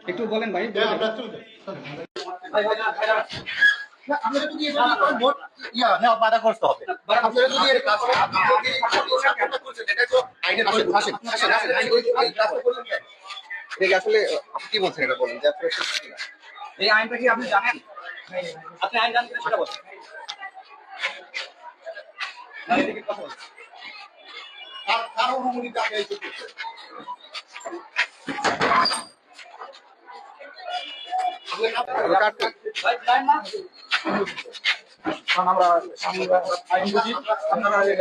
একটু বলেন ভাই। আপনারা যদি ভোট নেওয়া বাধাগ্রস্ত হবে, আপনারা যদি এর কাজটা করছেন, এটা তো আইনের আসলে আপনি কি বলছেন এটা বলেন যে আপনারা এই আইনটা কি আপনি জানেন? আপনি আইন জানেন সেটা বলেন। কারো অনুমতি আপনি এই করতেছেন। আমরা আইনজীবী, আপনারা আমি